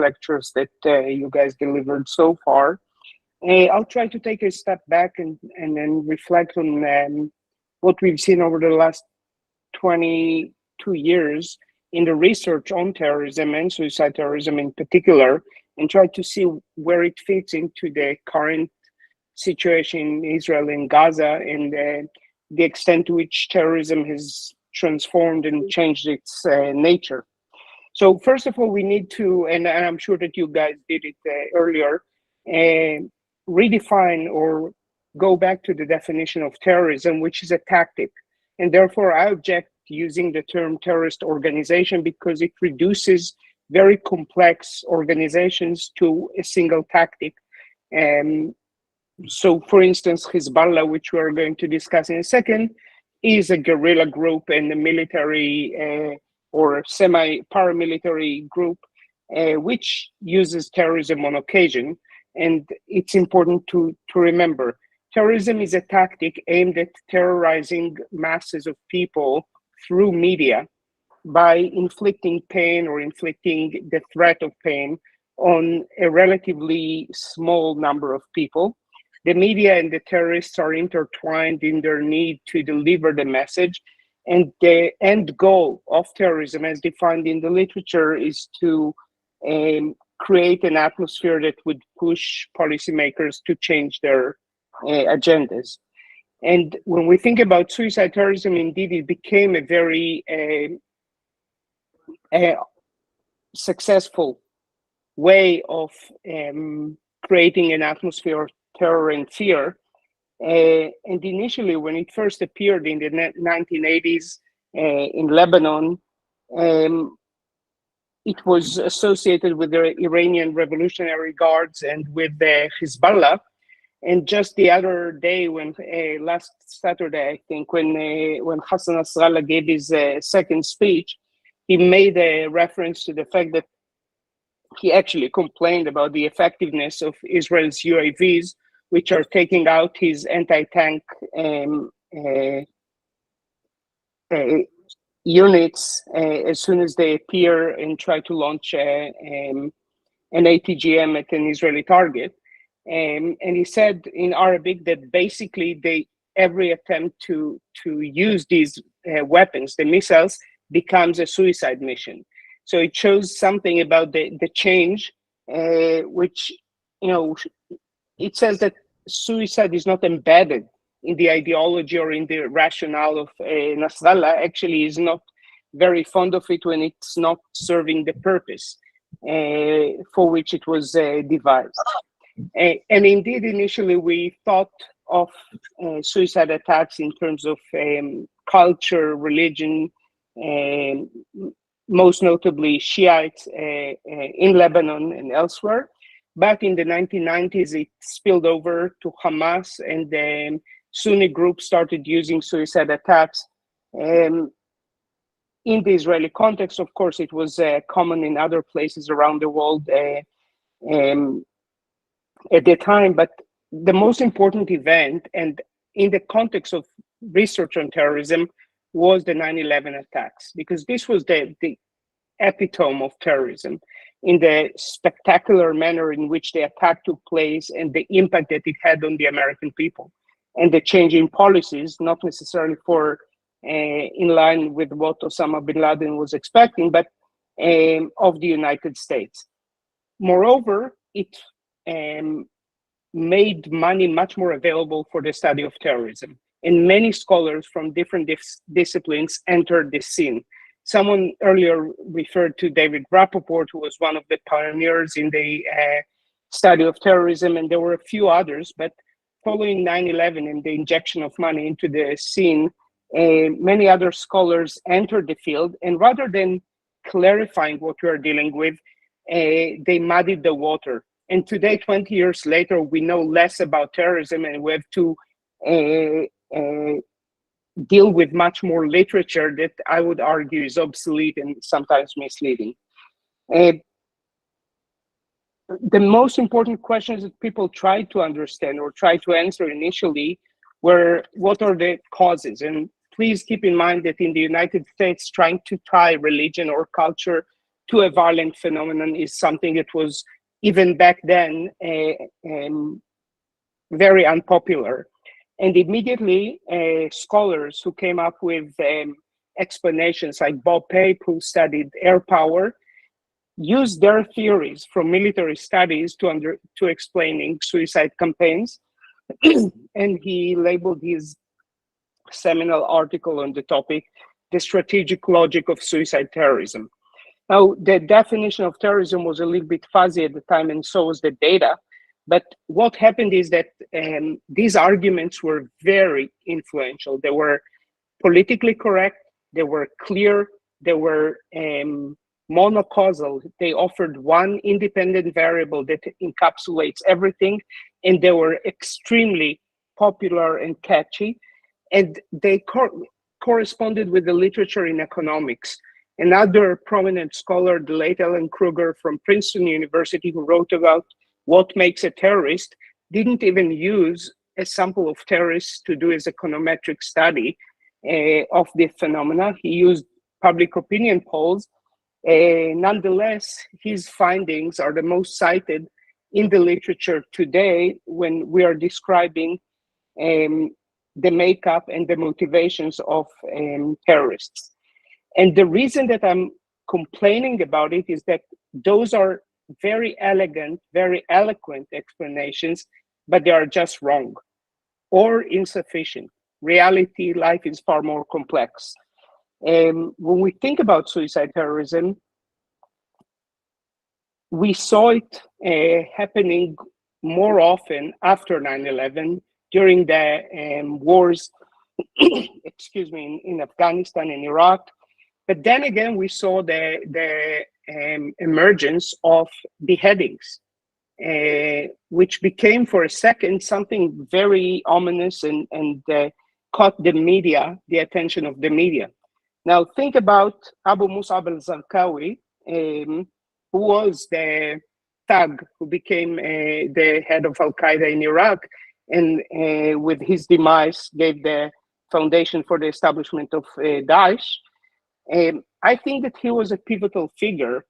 lectures that you guys delivered so far. I'll try to take a step back and then reflect on what we've seen over the last 22 years in the research on terrorism and suicide terrorism in particular, and try to see where it fits into the current situation in Israel and Gaza, and the extent to which terrorism has transformed and changed its nature. So first of all, we need to, and I'm sure that you guys did it earlier, redefine or go back to the definition of terrorism, which is a tactic. And therefore, I object to using the term terrorist organization because it reduces very complex organizations to a single tactic. So, for instance, Hezbollah, which we are going to discuss in a second, is a guerrilla group and a military or semi-paramilitary group which uses terrorism on occasion. And it's important to remember, terrorism is a tactic aimed at terrorizing masses of people through media by inflicting pain or inflicting the threat of pain on a relatively small number of people. The media and the terrorists are intertwined in their need to deliver the message. And the end goal of terrorism, as defined in the literature, is to create an atmosphere that would push policymakers to change their agendas. And when we think about suicide terrorism, indeed, it became a very successful way of creating an atmosphere of terror and fear. And initially, when it first appeared in the 1980s in Lebanon, it was associated with the Iranian Revolutionary Guards and with the Hezbollah. And just the other day, when last Saturday, I think, when Hassan Nasrallah gave his second speech, he made a reference to the fact that he actually complained about the effectiveness of Israel's UAVs, which are taking out his anti-tank units as soon as they appear and try to launch an ATGM at an Israeli target. And he said in Arabic that basically every attempt to use these weapons, the missiles, becomes a suicide mission. So it shows something about the change, which, it says that suicide is not embedded in the ideology or in the rationale of Nasrallah. Actually, is not very fond of it when it's not serving the purpose for which it was devised. And indeed, initially, we thought of suicide attacks in terms of culture, religion, most notably Shiites in Lebanon and elsewhere. But in the 1990s, it spilled over to Hamas, and then Sunni groups started using suicide attacks. In the Israeli context, of course, it was common in other places around the world at the time. But the most important event, and in the context of research on terrorism, was the 9/11 attacks, because this was the epitome of terrorism in the spectacular manner in which the attack took place and the impact that it had on the American people and the change in policies, not necessarily in line with what Osama bin Laden was expecting, but of the United States. Moreover, it made money much more available for the study of terrorism. And many scholars from different disciplines entered this scene. Someone earlier referred to David Rappaport, who was one of the pioneers in the study of terrorism, and there were a few others. But following 9/11 and the injection of money into the scene, many other scholars entered the field, and rather than clarifying what we are dealing with, they muddied the water. And today, 20 years later, we know less about terrorism, and we have to deal with much more literature that I would argue is obsolete and sometimes misleading. The most important questions that people tried to understand or tried to answer initially were, what are the causes? And please keep in mind that in the United States, trying to tie religion or culture to a violent phenomenon is something that was, even back then, very unpopular. And immediately, scholars who came up with explanations, like Bob Pape, who studied air power, used their theories from military studies to explaining suicide campaigns. And he labeled his seminal article on the topic, "The Strategic Logic of Suicide Terrorism." Now, the definition of terrorism was a little bit fuzzy at the time, and so was the data. But what happened is that these arguments were very influential. They were politically correct, they were clear, they were monocausal. They offered one independent variable that encapsulates everything, and they were extremely popular and catchy. And they corresponded with the literature in economics. Another prominent scholar, the late Alan Kruger from Princeton University, who wrote about what makes a terrorist, didn't even use a sample of terrorists to do his econometric study of the phenomena. He used public opinion polls. Nonetheless, his findings are the most cited in the literature today when we are describing the makeup and the motivations of terrorists. And the reason that I'm complaining about it is that those are very elegant, very eloquent explanations, but they are just wrong or insufficient. Reality, life is far more complex. When we think about suicide terrorism, we saw it happening more often after 9/11, during the wars, excuse me, in Afghanistan and Iraq. But then again, we saw the emergence of beheadings, which became for a second something very ominous and caught the media, the attention of the media. Now think about Abu Musab al-Zarqawi, who was the thug who became the head of Al-Qaeda in Iraq, and with his demise gave the foundation for the establishment of Daesh. I think that he was a pivotal figure,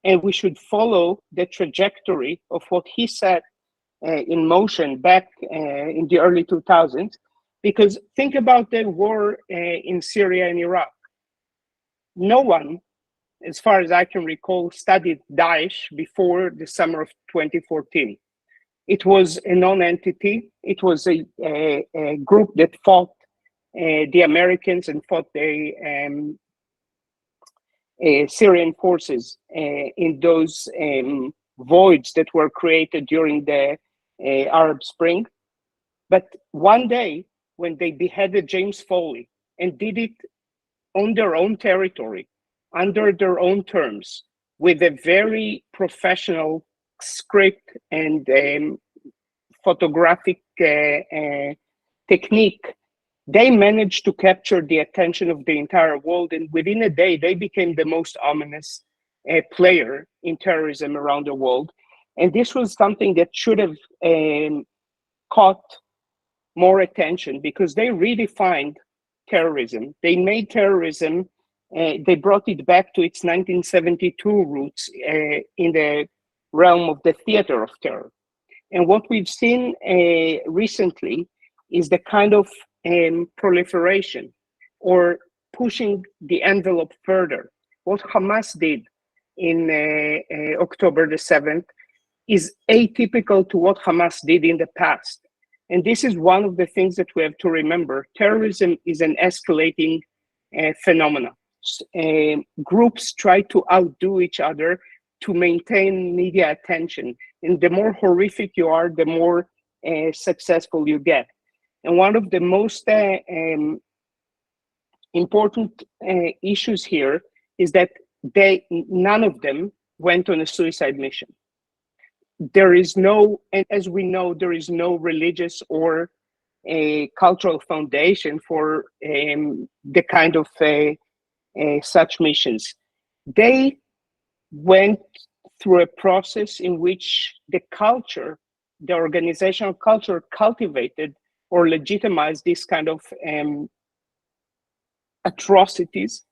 and we should follow the trajectory of what he set in motion back in the early 2000s, because think about the war in Syria and Iraq. No one, as far as I can recall, studied Daesh before the summer of 2014. It was a non-entity. It was a group that fought the Americans and fought the Syrian forces in those voids that were created during the Arab Spring. But one day, when they beheaded James Foley and did it on their own territory, under their own terms, with a very professional script and photographic technique, they managed to capture the attention of the entire world, and within a day, they became the most ominous player in terrorism around the world. And this was something that should have caught more attention, because they redefined terrorism. They made terrorism, they brought it back to its 1972 roots in the realm of the theater of terror. And what we've seen recently is the kind of proliferation or pushing the envelope further. What Hamas did in October the 7th is atypical to what Hamas did in the past. And this is one of the things that we have to remember. Terrorism is an escalating phenomenon. Groups try to outdo each other to maintain media attention. And the more horrific you are, the more successful you get. And one of the most important issues here is that none of them went on a suicide mission. There is no, and as we know, there is no religious or a cultural foundation for the kind of such missions. They went through a process in which the culture, the organizational culture, cultivated or legitimized this kind of atrocities.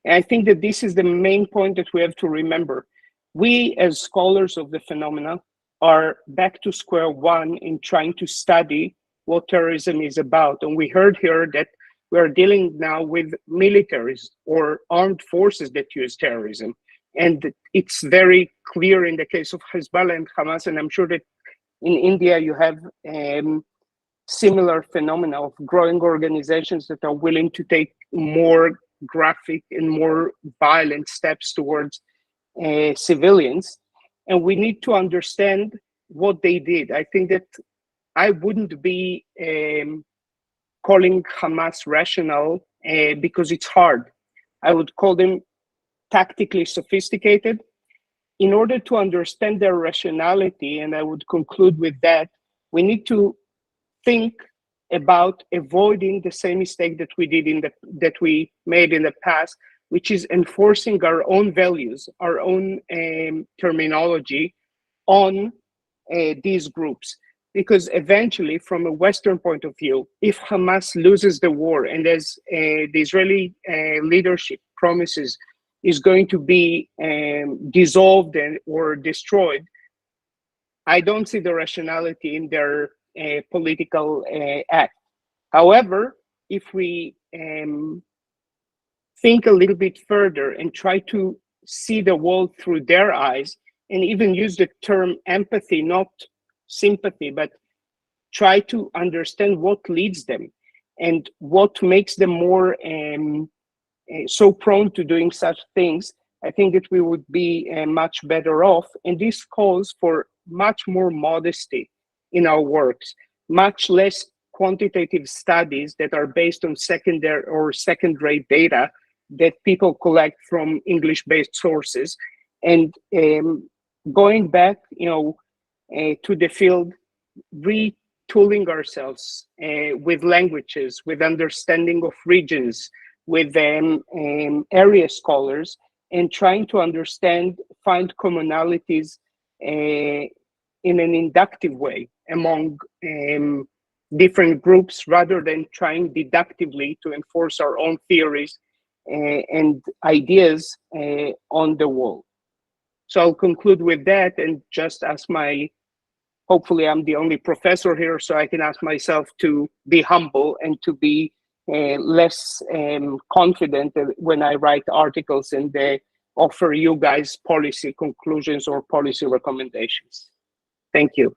And I think that this is the main point that we have to remember. We, as scholars of the phenomena, are back to square one in trying to study what terrorism is about. And we heard here that we are dealing now with militaries or armed forces that use terrorism. And it's very clear in the case of Hezbollah and Hamas, and I'm sure that in India you have similar phenomena of growing organizations that are willing to take more graphic and more violent steps towards civilians. And we need to understand what they did. I think that I wouldn't be calling Hamas rational because it's hard. I would call them tactically sophisticated. In order to understand their rationality, and I would conclude with that, we need to think about avoiding the same mistake that we made in the past, which is enforcing our own values, our own terminology on these groups. Because eventually, from a Western point of view, if Hamas loses the war, and as the Israeli leadership promises, is going to be dissolved or destroyed, I don't see the rationality in their political act. However, if we think a little bit further and try to see the world through their eyes, and even use the term empathy, not sympathy, but try to understand what leads them and what makes them more so prone to doing such things, I think that we would be much better off. And this calls for much more modesty in our works, much less quantitative studies that are based on secondary or second-rate data that people collect from English-based sources, and going back, to the field, retooling ourselves with languages, with understanding of regions, with area scholars, and trying to understand, find commonalities in an inductive way among different groups, rather than trying deductively to enforce our own theories and ideas on the wall. So I'll conclude with that and just ask hopefully I'm the only professor here, so I can ask myself to be humble and to be less confident when I write articles and offer you guys policy conclusions or policy recommendations. Thank you.